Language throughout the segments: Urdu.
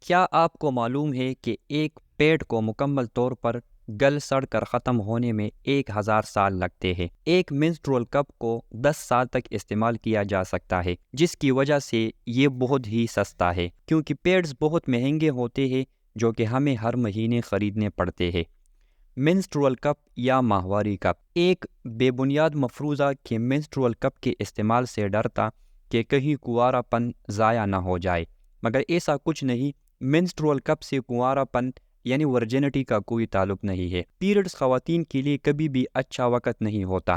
کیا آپ کو معلوم ہے کہ ایک پیڑ کو مکمل طور پر گل سڑ کر ختم ہونے میں 1000 سال لگتے ہیں؟ ایک منسٹرول کپ کو 10 سال تک استعمال کیا جا سکتا ہے، جس کی وجہ سے یہ بہت ہی سستا ہے، کیونکہ پیڈز بہت مہنگے ہوتے ہیں جو کہ ہمیں ہر مہینے خریدنے پڑتے ہیں۔ منسٹرول کپ یا ماہواری کپ۔ ایک بے بنیاد مفروضہ کہ منسٹرول کپ کے استعمال سے ڈرتا کہ کہیں کنوارا پن ضائع نہ ہو جائے، مگر ایسا کچھ نہیں۔ منسٹرول کپ سے کنوارا پن یعنی ورجنٹی کا کوئی تعلق نہیں ہے۔ پیریڈز خواتین کے لیے کبھی بھی اچھا وقت نہیں ہوتا،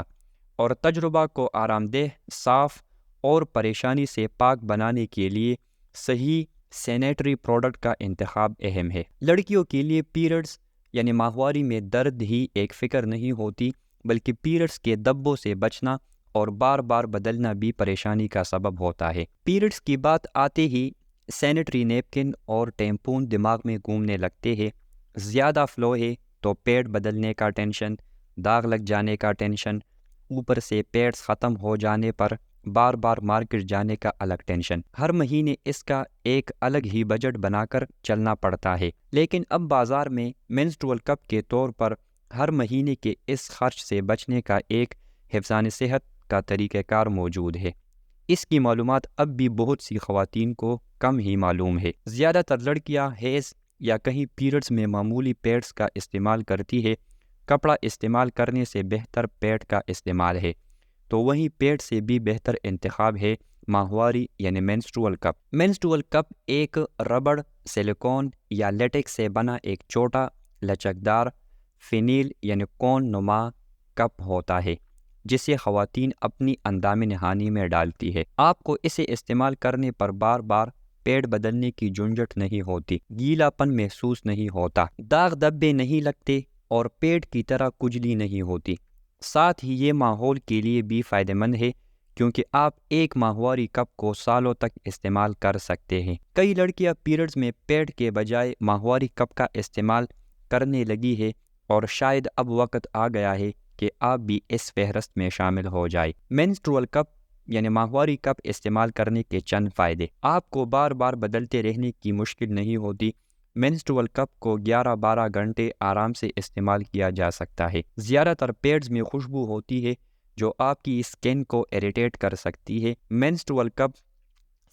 اور تجربہ کو آرام دہ، صاف اور پریشانی سے پاک بنانے کے لیے صحیح سینیٹری پروڈکٹ کا انتخاب اہم ہے۔ لڑکیوں کے لیے پیریڈز یعنی ماہواری میں درد ہی ایک فکر نہیں ہوتی، بلکہ پیریڈز کے دبوں سے بچنا اور بار بار بدلنا بھی پریشانی کا سبب ہوتا ہے۔ پیریڈز کی بات آتے ہی سینیٹری نیپکن اور ٹیمپون دماغ میں گھومنے لگتے ہیں۔ زیادہ فلو ہے تو پیڈ بدلنے کا ٹینشن، داغ لگ جانے کا ٹینشن، اوپر سے پیڈز ختم ہو جانے پر بار بار مارکیٹ جانے کا الگ ٹینشن۔ ہر مہینے اس کا ایک الگ ہی بجٹ بنا کر چلنا پڑتا ہے، لیکن اب بازار میں منسٹرول کپ کے طور پر ہر مہینے کے اس خرچ سے بچنے کا ایک حفظان صحت کا طریقہ کار موجود ہے۔ اس کی معلومات اب بھی بہت سی خواتین کو کم ہی معلوم ہے۔ زیادہ تر لڑکیاں حیض یا کہیں پیریڈز میں معمولی پیڈز کا استعمال کرتی ہے۔ کپڑا استعمال کرنے سے بہتر پیڈ کا استعمال ہے، تو وہیں پیڈ سے بھی بہتر انتخاب ہے ماہواری یعنی منسٹرول کپ۔ منسٹرول کپ ایک ربڑ، سلیکون یا لیٹکس سے بنا ایک چھوٹا، لچکدار، فینیل یعنی کون نما کپ ہوتا ہے، جسے خواتین اپنی اندام نہانی میں ڈالتی ہے۔ آپ کو اسے استعمال کرنے پر بار بار پیڈ بدلنے کی جھنجھٹ نہیں ہوتی، گیلا پن محسوس نہیں ہوتا، داغ دبے نہیں لگتے اور پیڈ کی طرح کھجلی نہیں ہوتی۔ ساتھ ہی یہ ماحول کے لیے بھی فائدہ مند ہے، کیونکہ آپ ایک ماہواری کپ کو سالوں تک استعمال کر سکتے ہیں۔ کئی لڑکیاں پیریڈز میں پیڈ کے بجائے ماہواری کپ کا استعمال کرنے لگی ہے، اور شاید اب وقت آ گیا ہے کہ آپ بھی اس فہرست میں شامل ہو جائے۔ منسٹرول کپ یعنی ماہواری کپ استعمال کرنے کے چند فائدے۔ آپ کو بار بار بدلتے رہنے کی مشکل نہیں ہوتی۔ منسٹرول کپ کو 11-12 گھنٹے آرام سے استعمال کیا جا سکتا ہے۔ زیادہ تر پیڈز میں خوشبو ہوتی ہے جو آپ کی اسکن کو اریٹیٹ کر سکتی ہے۔ منسٹرول کپ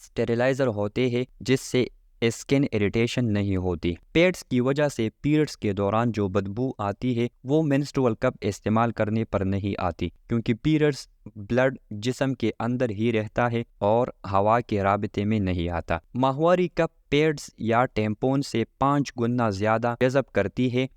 سٹیریلائزر ہوتے ہیں، جس سے اسکن اریٹیشن نہیں ہوتی۔ پیڈز کی وجہ سے پیریڈز کے دوران جو بدبو آتی ہے وہ منسٹرول کپ استعمال کرنے پر نہیں آتی، کیونکہ پیریڈز بلڈ جسم کے اندر ہی رہتا ہے اور ہوا کے رابطے میں نہیں آتا۔ ماہواری کپ پیڈز یا ٹیمپون سے 5 گنا زیادہ جذب کرتی ہے۔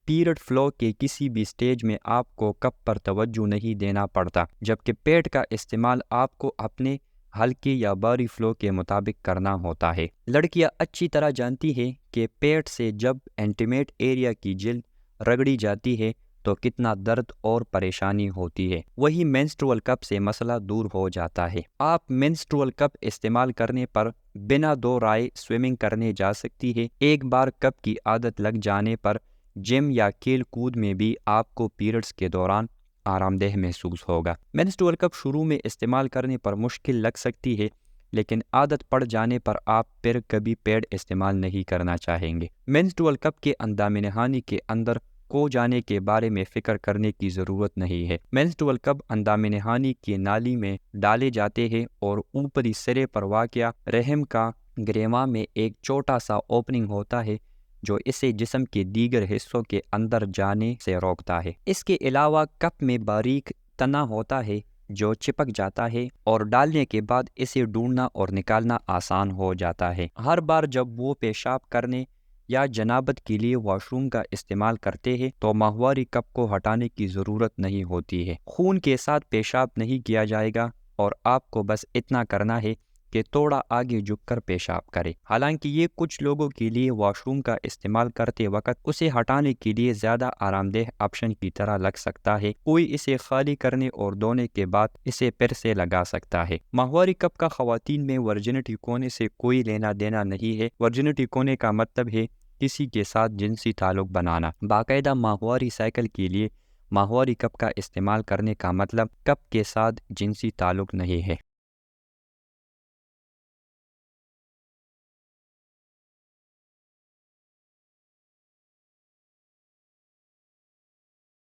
پیریڈ فلو کے کسی بھی سٹیج میں آپ کو کپ پر توجہ نہیں دینا پڑتا، جبکہ پیڈ کا استعمال آپ کو اپنے ہلکے یا بھاری فلو کے مطابق کرنا ہوتا ہے۔ لڑکیاں اچھی طرح جانتی ہیں کہ پیڈ سے جب انٹیمیٹ ایریا کی جلد رگڑی جاتی ہے تو کتنا درد اور پریشانی ہوتی ہے، وہی منسٹرول کپ سے مسئلہ دور ہو جاتا ہے۔ آپ منسٹرول کپ استعمال کرنے پر بنا دو رائے سوئمنگ کرنے جا سکتی ہے۔ ایک بار کپ کی عادت لگ جانے پر جم یا کھیل کود میں بھی آپ کو پیریڈز کے دوران آرام دہ محسوس ہوگا۔ منسٹرول کپ شروع میں استعمال کرنے پر مشکل لگ سکتی ہے، لیکن عادت پڑ جانے پر آپ پھر کبھی پیڈ استعمال نہیں کرنا چاہیں گے۔ منسٹرول کپ کے اندام نہانی کے اندر کھو جانے کے بارے میں فکر کرنے کی ضرورت نہیں ہے۔ منسٹرول کپ اندام نہانی کی نالی میں ڈالے جاتے ہیں اور اوپری سرے پر واقع رحم کا گریواں میں ایک چھوٹا سا اوپننگ ہوتا ہے جو اسے جسم کے دیگر حصوں کے اندر جانے سے روکتا ہے۔ اس کے علاوہ کپ میں باریک تنا ہوتا ہے جو چپک جاتا ہے اور ڈالنے کے بعد اسے ڈھونڈنا اور نکالنا آسان ہو جاتا ہے۔ ہر بار جب وہ پیشاب کرنے یا جنابت کے لیے واش روم کا استعمال کرتے ہیں تو ماہواری کپ کو ہٹانے کی ضرورت نہیں ہوتی ہے۔ خون کے ساتھ پیشاب نہیں کیا جائے گا اور آپ کو بس اتنا کرنا ہے کہ تھوڑا آگے جھک کر پیشاب کرے۔ حالانکہ یہ کچھ لوگوں کے لیے واش روم کا استعمال کرتے وقت اسے ہٹانے کے لیے زیادہ آرام دہ آپشن کی طرح لگ سکتا ہے، کوئی اسے خالی کرنے اور دھونے کے بعد اسے پھر سے لگا سکتا ہے۔ ماہواری کپ کا خواتین میں ورجنٹی کھونے سے کوئی لینا دینا نہیں ہے۔ ورجنٹی کھونے کا مطلب ہے کسی کے ساتھ جنسی تعلق بنانا۔ باقاعدہ ماہواری سائیکل کے لیے ماہواری کپ کا استعمال کرنے کا مطلب کپ کے ساتھ جنسی تعلق نہیں ہے۔